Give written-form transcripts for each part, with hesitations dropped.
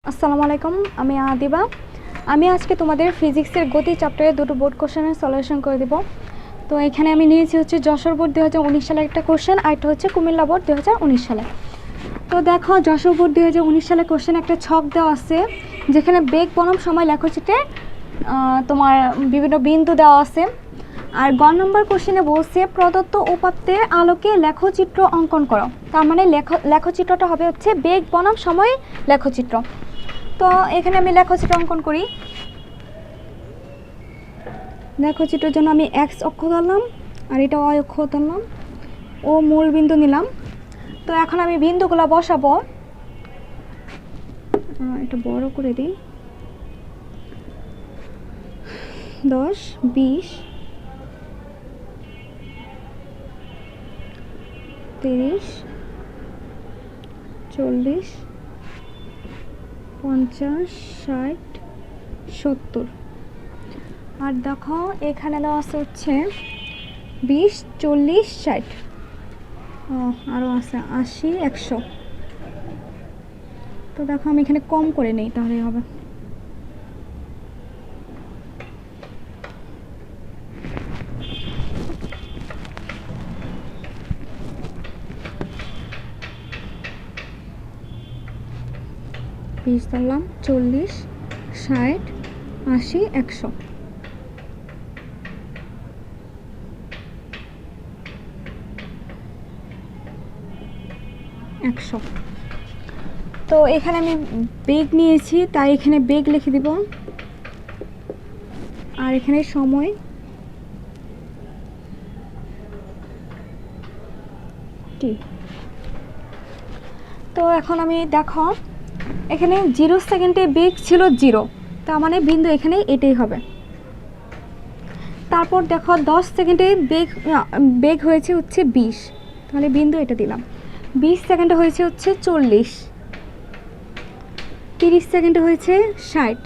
আসসালামু আলাইকুম, আমি আদিবা। আমি আজকে তোমাদের ফিজিক্সের গতি চ্যাপ্টারে দুটো বোর্ড কোশ্চেনের সলিউশন করে দেব। তো এখানে আমি নিয়েছি হচ্ছে যশোর বোর্ড 2019 সালের একটা কোশ্চেন, আর একটা হচ্ছে কুমিল্লা বোর্ড 2019 সালে। তো দেখো, যশোর বোর্ড 2019 সালের কোশ্চেন একটা ছক দেওয়া আছে, যেখানে বেগ বনাম সময় লেখচিত্রে তোমার বিভিন্ন বিন্দু দেওয়া আছে। আর গ নম্বর কোশ্চেনে বলছে প্রদত্ত উপাত্তের আলোকে লেখচিত্র অঙ্কন করো। তার মানে লেখচিত্রটা হবে হচ্ছে বেগ বনাম সময় লেখচিত্র। তো এখানে আমি লেখচিত্র অঙ্কন করি। লেখচিত্রের জন্য আমি এক্স অক্ষ ধরলাম, আর এটা ওয়াই অক্ষ ধরলাম, ও মূল বিন্দু নিলাম। তো এখন আমি বিন্দুগুলো বসাবো। এটা বড় করে দিই। 10, 20, 30, 40, 50, 60, 70। আর দেখো এখানে দেওয়া আছে হচ্ছে 20, 40, 60, আরও আছে 80, 100। তো দেখো আমি এখানে কম করে নেই, তাহলে হবে। ধরলাম 40, 60, 80, 100। তো এখানে আমি বেগ নিয়েছি, তাই এখানে বেগ লিখে দিব, আর এখানে সময় টি। তো এখন আমি দেখো এখানে 0 সেকেন্ডে বেগ ছিল 0, তার মানে বিন্দু এখানে এটাই হবে। তারপর দেখো 10 সেকেন্ডে বেগ হয়েছে হচ্ছে 20, তাহলে বিন্দু এটা দিলাম। 20 সেকেন্ডে হয়েছে হচ্ছে 40, 30 সেকেন্ডে হয়েছে 60।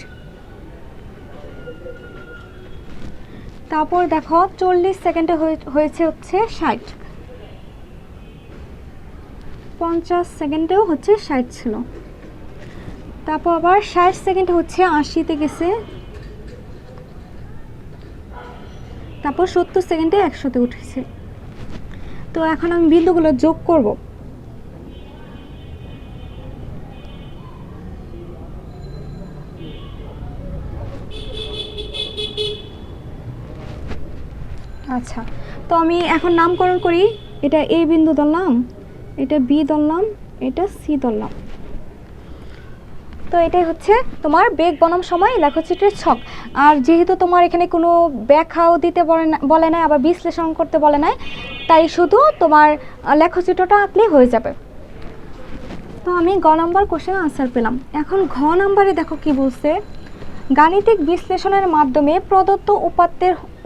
তারপর দেখো 40 সেকেন্ডে হয়েছে হচ্ছে 60, 50 সেকেন্ডেও হচ্ছে 60 ছিল। তারপর আবার 60 সেকেন্ড হচ্ছে 80-তে গেছে। তারপর 70 সেকেন্ডে 100-তে উঠেছে। তো এখন আমি বিন্দুগুলো যোগ করব। আচ্ছা, তো আমি এখন নামকরণ করি। এটা এ বিন্দু ধরলাম, এটা বি ধরলাম, এটা সি ধরলাম। তো এটাই হচ্ছে তোমার বেগ বনাম সময় লেখচিত্রের ছক। আর যেহেতু তোমার এখানে কোনো ব্যাখ্যাও দিতে বলে নাই, আবার বিশ্লেষণ করতে বলে নাই, তাই শুধু তোমার লেখচিত্রটা আঁকলেই হয়ে যাবে। তো আমি গ নম্বর কোশ্চেন আনসার পেলাম। এখন ঘ নম্বরে দেখো কি বলছে, গাণিতিক বিশ্লেষণের মাধ্যমে প্রদত্ত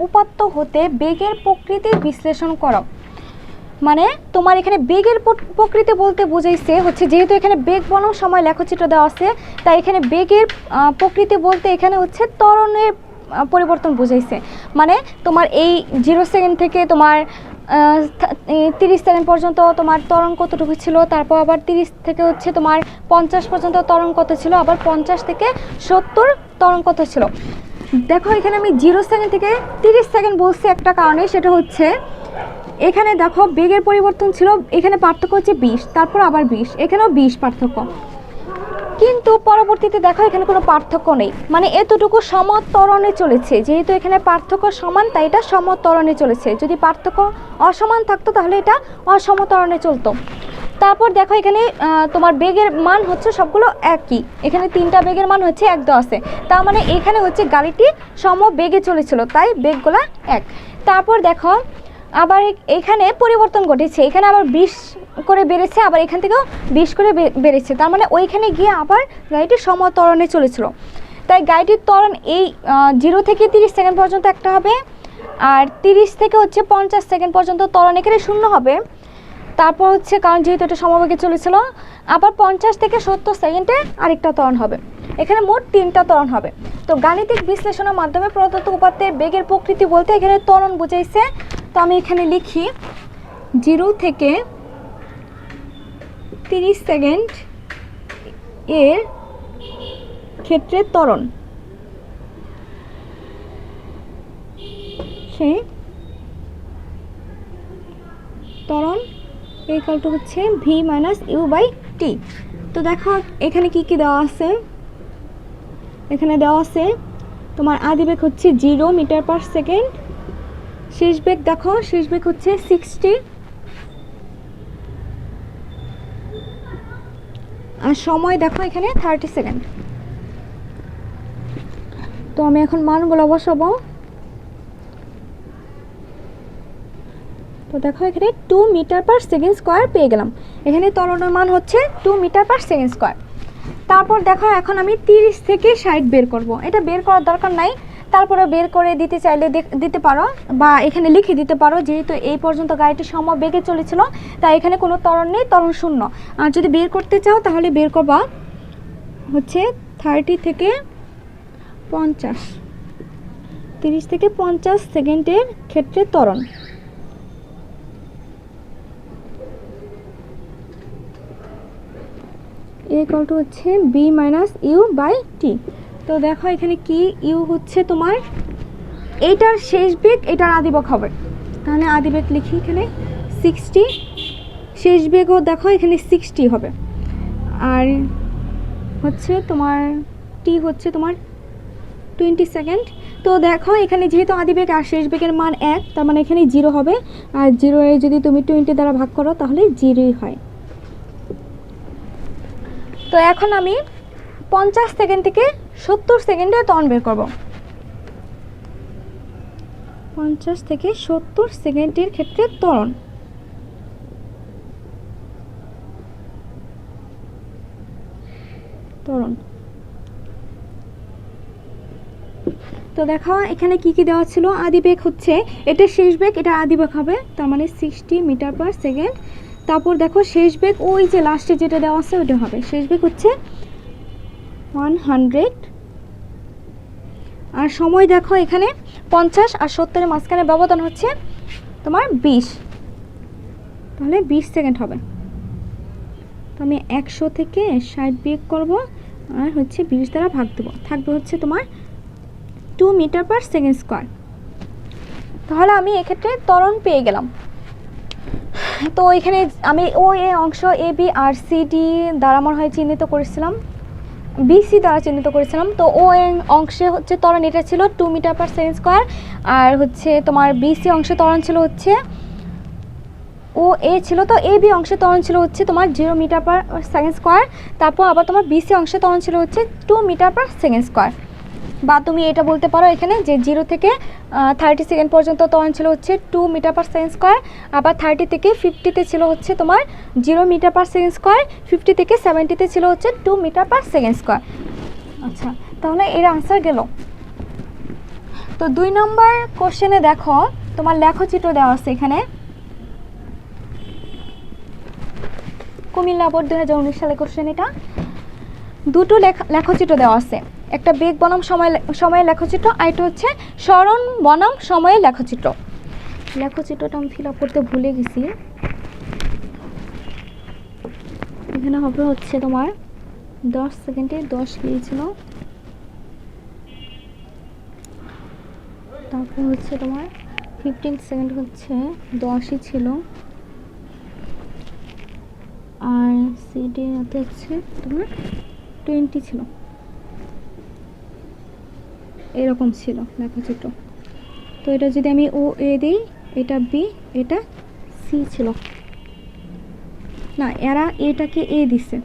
উপাত্ত হতে বেগের প্রকৃতি বিশ্লেষণ করো। মানে তোমার এখানে বেগের প্রকৃতি বলতে বুঝাইছে হচ্ছে, যেহেতু এখানে বেগ বনাম সময় লেখচিত্র দেওয়া আছে, তাই এখানে বেগের প্রকৃতি বলতে এখানে হচ্ছে ত্বরণের পরিবর্তন বুঝাইছে। মানে তোমার এই 0 সেকেন্ড থেকে তোমার 30 সেকেন্ড পর্যন্ত তোমার ত্বরণ কতটুকু ছিল, তারপর আবার 30 থেকে হচ্ছে তোমার 50 পর্যন্ত ত্বরণ কত ছিল, আবার 50 থেকে 70 ত্বরণ কত ছিল। দেখো এখানে আমি 0 সেকেন্ড থেকে 30 সেকেন্ড বলছি একটা কারণে, সেটা হচ্ছে এখানে দেখো বেগের পরিবর্তন ছিল, এখানে পার্থক্য হচ্ছে 20, তারপর আবার 20, এখানেও 20 পার্থক্য। কিন্তু পরবর্তীতে দেখো এখানে কোনো পার্থক্য নেই, মানে এতটুকু সমত্বরণে চলেছে। যেহেতু এখানে পার্থক্য সমান, তাই এটা সমত্বরণে চলেছে। যদি পার্থক্য অসমান থাকতো তাহলে এটা অসমত্বরণে চলতো। তারপর দেখো এখানে তোমার বেগের মান হচ্ছে সবগুলো একই, এখানে 3টা বেগের মান হচ্ছে 1 দেওয়া আছে। তার মানে এখানে হচ্ছে গাড়িটি সম বেগে চলেছিল, তাই বেগগুলা এক। তারপর দেখো আবার এখানে পরিবর্তন ঘটেছে, এখানে আবার 20 করে বেড়েছে, আবার এখান থেকেও 20 করে বেড়েছে। তার মানে ওইখানে গিয়ে আবার গাড়িটি সমত্বরণে চলেছিল। তাই গাড়িটির ত্বরণ এই 0 থেকে 30 সেকেন্ড পর্যন্ত একটা হবে, আর 30 থেকে হচ্ছে 50 সেকেন্ড পর্যন্ত ত্বরণ এখানে 0 হবে। তারপর হচ্ছে কারণ যেহেতু এটা সমবেগে চলেছিল, আবার 50 থেকে 70 সেকেন্ডে আরেকটা ত্বরণ হবে। এখানে মোট 3টা ত্বরণ হবে। তো গাণিতিক বিশ্লেষণের মাধ্যমে প্রদত্ত উপাত্তের বেগের প্রকৃতি বলতে এখানে ত্বরণ বুঝাইছে। তো আমি এখানে লিখি 0 থেকে 30 সেকেন্ড এর ক্ষেত্রে ত্বরণ, সেই ত্বরণ ইকুয়াল টু হচ্ছে V minus you by T. তো দেখো এখানে কি কি দেওয়া আছে, এখানে দেওয়া আছে তোমার আদিবেগ হচ্ছে 0 মিটার পার সেকেন্ড, শেষ বেগ দেখো শেষ বেগ হচ্ছে 60, আর সময় দেখো এখানে 30 সেকেন্ড। তো আমি এখন মানগুলো বসাবো। তো দেখো এখানে 2 মিটার পার সেকেন্ড স্কোয়ার পেয়ে গেলাম, এখানে ত্বরণের মান হচ্ছে 2 মিটার পার সেকেন্ড স্কোয়ার। তারপর দেখো এখন আমি 30 থেকে 60 বের করব, এটা বের করার দরকার নাই, তারপরে বের করে দিতে চাইলে দিতে পারো, বা এখানে লিখে দিতে পারো, যেহেতু এই পর্যন্ত গাড়িটি সমবেগে চলেছিল তাই এখানে কোনো ত্বরণ নেই, ত্বরণ শূন্য। আর যদি বের করতে চাও তাহলে বের করবা হচ্ছে 30 থেকে 50, 30 থেকে 50 সেকেন্ডের ক্ষেত্রে ত্বরণ। ইকুয়াল টু হচ্ছে B minus you by T. তো দেখো এখানে কি, ইউ হচ্ছে তোমার এইটার শেষ বেগ, এটার আদিবেগ হবে, তাহলে আদিবেগ লিখি এখানে 60, শেষ বেগও দেখো এখানে 60 হবে, আর হচ্ছে তোমার টি হচ্ছে তোমার 20 সেকেন্ড। তো দেখো এখানে যেহেতু আদিবেগ আর শেষ বেগের মান 1, তার মানে এখানে 0 হবে, আর 0 এ যদি তুমি 20 দ্বারা ভাগ করো তাহলে 0ই হয়। তো এখন আমি 50 সেকেন্ড থেকে 70 সেকেন্ডে ত্বরণ বের করব। 50 থেকে 70 সেকেন্ডের ক্ষেত্রে ত্বরণ। তো দেখো এখানে কি কি দেওয়া ছিল, আদিবেগ হচ্ছে এটা শেষ বেগ, এটা আদিবেগ হবে, তার মানে 60 মিটার পার সেকেন্ড। তারপর দেখো শেষ বেগ ওই যে লাস্টে যেটা দেওয়া আছে ওটা হবে, শেষ বেগ হচ্ছে 100, আর সময় দেখো এখানে 50 আর 70 এর মাঝখানে ব্যবধান হচ্ছে তোমার 20, তাহলে 20 সেকেন্ড হবে। তো আমি 100 থেকে 60 বিয়োগ করব, আর হচ্ছে 20 দ্বারা ভাগ দেবো, থাকবে হচ্ছে তোমার 2 মিটার পার সেকেন্ড স্কোয়ার। তাহলে আমি এক্ষেত্রে ত্বরণ পেয়ে গেলাম। তো এখানে আমি ও এ অংশ A B R C D দ্বারা মনে হয় চিহ্নিত করেছিলাম, বিসি দ্বারা চিহ্নিত করেছিলাম। তো ও এ অংশে হচ্ছে ত্বরণ এটা ছিল 2 মিটার পার সেকেন্ড স্কোয়ার, আর হচ্ছে তোমার বিসি অংশে ত্বরণ ছিল হচ্ছে ও এ ছিল, তো এ বি অংশে ত্বরণ ছিল হচ্ছে তোমার 0 মিটার পার সেকেন্ড স্কোয়ার, তারপর আবার তোমার বিসি অংশে ত্বরণ ছিল হচ্ছে 2 মিটার পার সেকেন্ড স্কোয়ার। বা তুমি এটা বলতে পারো এখানে যে 0 থেকে 30 সেকেন্ড পর্যন্ত ত্বরণ ছিল হচ্ছে 2 মিটার পার সেকেন্ড স্কোয়ার, আবার 30 থেকে 50-তে ছিল হচ্ছে তোমার 0 মিটার পার সেকেন্ড স্কোয়ার, 50 থেকে 70-তে ছিল হচ্ছে 2 মিটার পার সেকেন্ড স্কোয়ার। আচ্ছা, তাহলে এর আনসার গেল। তো 2 নম্বর কোশ্চেনে দেখো তোমার লেখচিত্র দেওয়া আছে, এখানে কুমিল্লা বোর্ড 2019 সালে কোশ্চেন, এটা দুটো লেখচিত্র দেওয়া আছে, একটা বেগ বনাম সময়ের লেখচিত্র, আর এটা হচ্ছে সরণ বনাম সময়ের লেখচিত্র। লেখচিত্রটা আমি ফিল আপ করতে ভুলে গেছি। এখানে হবে হচ্ছে তোমার 10 সেকেন্ডে 10 দিয়েছিল, তারপর হচ্ছে তোমার 15 সেকেন্ড হচ্ছে 10ই ছিল, আর সিডি হচ্ছে তোমার 20 ছিল, এরকম ছিল লেখচিত্র। তো এটা যদি আমি ও এ দিই, এটা বি, এটা সি ছিল না, এরা এটাকে এ দিছে,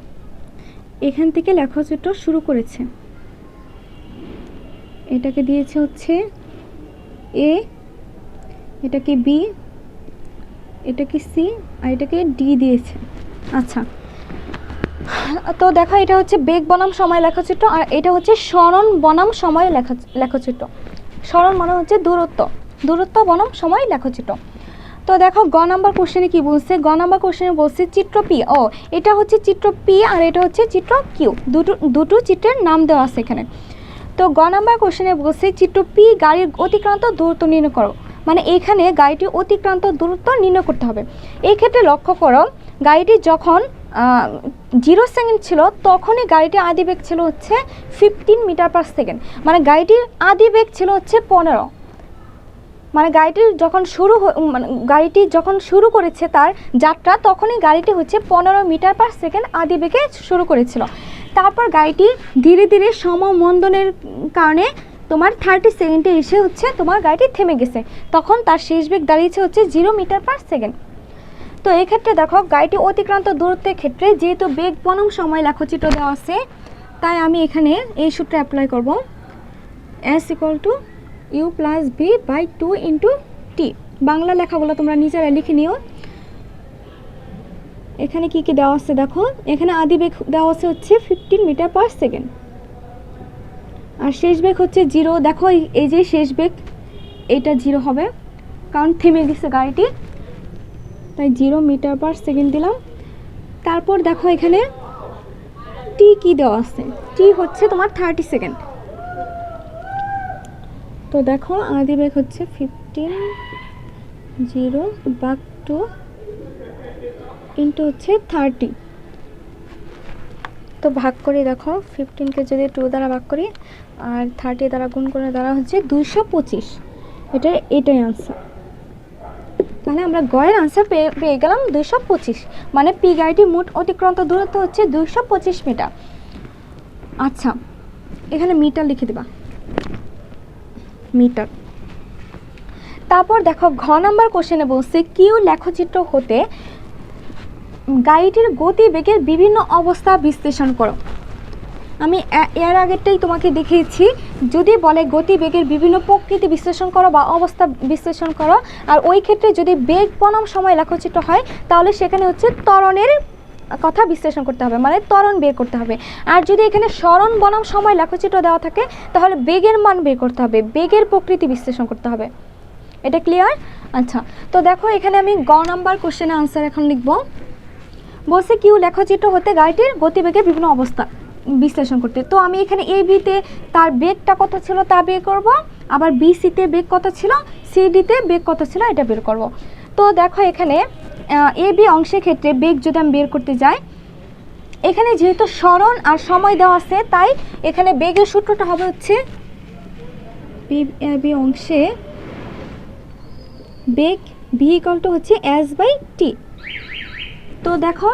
এখান থেকে লেখচিত্র শুরু করেছে, এটাকে দিয়েছে হচ্ছে এ, এটাকে বি, এটাকে সি, আর এটাকে ডি দিয়েছে। আচ্ছা, তো দেখো এটা হচ্ছে বেগ বনাম সময় লেখচিত্র, আর এটা হচ্ছে সরণ বনাম সময় লেখচিত্র। সরণ মানে হচ্ছে দূরত্ব বনাম সময় লেখচিত্র। তো দেখো গ নাম্বার কোশ্চেনে কি বলছে, গ নাম্বার কোশ্চেনে বলছে চিত্র পি, ও এটা হচ্ছে চিত্র পি আর এটা হচ্ছে চিত্র কিউ, দুটো চিত্রের নাম দেওয়া আছে এখানে। তো গ নাম্বার কোশ্চেনে বলছে চিত্র পি গাড়ির অতিক্রান্ত দূরত্ব নির্ণয় করো, মানে এখানে গাড়িটি অতিক্রান্ত দূরত্ব নির্ণয় করতে হবে। এই ক্ষেত্রে লক্ষ্য করো গাড়িটি যখন 0 সেকেন্ড ছিল তখনই গাড়িটির আদি বেগ ছিল হচ্ছে 15 মিটার পার সেকেন্ড, মানে গাড়িটির আদি বেগ ছিল হচ্ছে 15, মানে গাড়িটি যখন শুরু করেছে তার যাত্রা তখনই গাড়িটি হচ্ছে 15 মিটার পার সেকেন্ড আদি বেগে শুরু করেছিল। তারপর গাড়িটি ধীরে ধীরে সমমন্দনের কারণে তোমার 30 সেকেন্ডে এসে হচ্ছে তোমার গাড়িটি থেমে গেছে, তখন তার শেষ বেগ দাঁড়িয়েছে হচ্ছে 0 মিটার পার সেকেন্ড। তো এই ক্ষেত্রে দেখো গাড়িটি অতিক্রান্ত দূরত্বের ক্ষেত্রে যেহেতু বেগ বনাম সময় লেখচিত্র দেওয়া আছে, তাই আমি এখানে এই সূত্র অ্যাপ্লাই করব, s = u + v / 2 × t। Bangla লেখাগুলো তোমরা নিজেরা লিখে নিও। এখানে কি কি দেওয়া আছে দেখো, এখানে আদি বেগ দেওয়া আছে হচ্ছে 15 মিটার পার সেকেন্ড, আর শেষ বেগ হচ্ছে 0। দেখো এই যে শেষ বেগ এটা 0 হবে, কারণ থেমে গেছে গাড়িটি, তাই 0 মিটার পার সেকেন্ড দিলাম। তারপর দেখো এখানে টি কি দেওয়া আছে, টি হচ্ছে তোমার 30 সেকেন্ড। তো দেখো আদি বেগ হচ্ছে 15, 0/2 ইন্টু হচ্ছে 30। তো ভাগ করি, দেখো 15কে যদি 2 দ্বারা ভাগ করি আর 30 দ্বারা গুণ করে দ্বারা হচ্ছে 225। এটাই আনসার। তাহলে আমরা গয়ের আনসার পেয়ে গেলাম 225, মানে পি গাড়িটি মোট অতিক্রান্ত দূরত্ব হচ্ছে 225 মিটার। আচ্ছা, এখানে মিটার লিখে দেবা, মিটার। তারপর দেখো ঘ নাম্বার কোশ্চেনে বলছে কিউ লেখচিত্র হতে গাড়িটির গতিবেগের বিভিন্ন অবস্থা বিশ্লেষণ করো। আমি এর আগেরটাই তোমাকে দেখিয়েছি, যদি বলে গতিবেগের বিভিন্ন প্রকৃতি বিশ্লেষণ করো বা অবস্থা বিশ্লেষণ করো, আর ওই ক্ষেত্রে যদি বেগ বনাম সময় লেখচিত্র হয় তাহলে সেখানে হচ্ছে ত্বরণের কথা বিশ্লেষণ করতে হবে, মানে ত্বরণ বের করতে হবে। আর যদি এখানে সরণ বনাম সময় লেখচিত্র দেওয়া থাকে তাহলে বেগের মান বের করতে হবে, বেগের প্রকৃতি বিশ্লেষণ করতে হবে। এটা ক্লিয়ার? আচ্ছা, তো দেখো এখানে আমি গ নাম্বার কোশ্চেনের আনসার এখন লিখব। বলছে কিউ লেখচিত্র হতে গাড়িটির গতিবেগের বিভিন্ন অবস্থা বিশ্লেষণ করতে। তো আমি এখানে এ বিতে তার বেগটা কত ছিল তা বের করব, আবার বি সিতে বেগ কত ছিল, সি ডিতে বেগ কত ছিল এটা বের করব। তো দেখো এখানে এ বি অংশের ক্ষেত্রে বেগ যদি আমি বের করতে যাই, এখানে যেহেতু সরণ আর সময় দেওয়া আছে তাই এখানে বেগের সূত্রটা হবে হচ্ছে বি অংশে বেগ ভি = হচ্ছে s/t। তো দেখো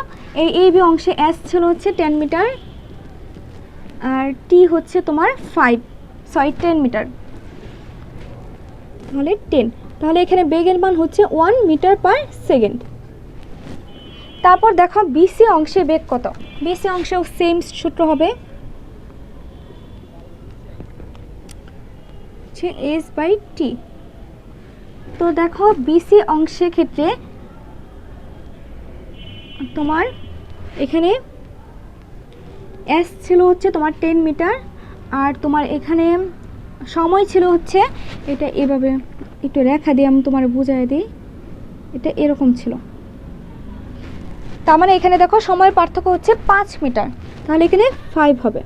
এই বি অংশে s ছিল হচ্ছে 10 মিটার আর টি হচ্ছে তোমার 10 মিটার, তাহলে 10। তাহলে এখানে বেগের মান হচ্ছে 1 মিটার পার সেকেন্ড। তারপর দেখো বিসি অংশে বেগ কত, বিসি অংশেও সেম সূত্র হবে, s/t। তো দেখো বিসি অংশের ক্ষেত্রে তোমার এখানে s ছিল হচ্ছে তোমার 10 মিটার আর তোমার এখানে সময় ছিল হচ্ছে, এটা এভাবে একটু রেখা দিয়ে আমি তোমার বুঝাই দিই, এটা এরকম ছিল। তার মানে এখানে দেখো সময়ের পার্থক্য হচ্ছে 5 মিটার, তাহলে এখানে 5 হবে,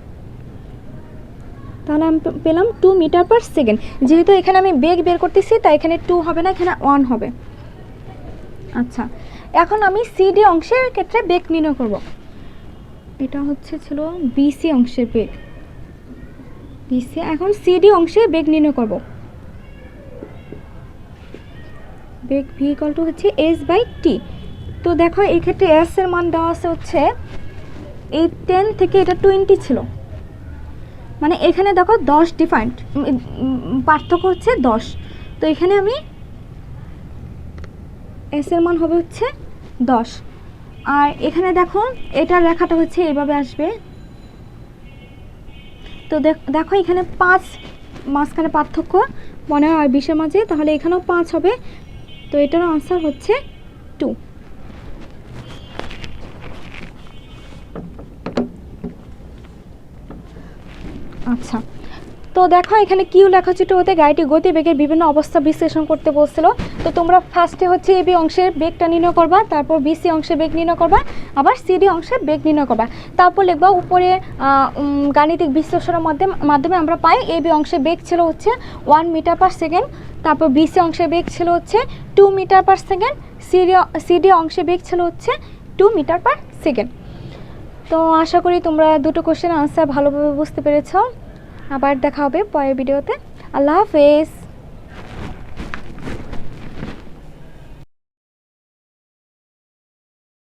তাহলে আমি পেলাম 2 মিটার পার সেকেন্ড। যেহেতু এখানে আমি বেগ বের করতেছি তাই এখানে 2 হবে না, এখানে 1 হবে। আচ্ছা, এখন আমি সিডি অংশের ক্ষেত্রে বেগ নির্ণয় করব। এটা হচ্ছে ছিল বিসি অংশের বেগ, বিসি। এখন সিডি অংশে বেগ নির্ণয় করব। বেগ ভি = হচ্ছে s/t। তো দেখো এই ক্ষেত্রে s এর মান দেওয়া আছে হচ্ছে এই 10 থেকে এটা 20 ছিল, মানে এখানে দেখো 10 ডিফারেন্ট, পার্থক্য হচ্ছে 10। তো এখানে আমি s এর মান হবে হচ্ছে 10, আর এখানে দেখো এটার রেখাটা হচ্ছে এইভাবে আসবে। তো দেখো এখানে 5 মাঝখানে পার্থক্য 15 আর 20 এর মাঝে, তাহলে এখানেও 5 হবে। তো এটার আনসার হচ্ছে 2। আচ্ছা, তো দেখো এখানে কিউ লেখচিত্র হতে গাড়িটি গতিবেগের বিভিন্ন অবস্থা বিশ্লেষণ করতে বলছিল। তো তোমরা ফার্স্টে হচ্ছে এবি অংশের বেগটা নির্ণয় করবা, তারপর বিসি অংশে বেগ নির্ণয় করবা, আবার সিডি অংশে বেগ নির্ণয় করবা। তারপর লিখবা উপরে গাণিতিক বিশ্লেষণের মাধ্যমে আমরা পাই এবি অংশে বেগ ছিল হচ্ছে 1 মিটার পার সেকেন্ড, তারপর বিসি অংশে বেগ ছিল হচ্ছে 2 মিটার পার সেকেন্ড, সিডি অংশে বেগ ছিল হচ্ছে 2 মিটার পার সেকেন্ড। তো তো আশা করি তোমরা দুটো কোশ্চেন আনসার ভালোভাবে বুঝতে পেরেছো। আবার দেখা হবে পরের ভিডিওতে। আল্লাহ হাফেজ।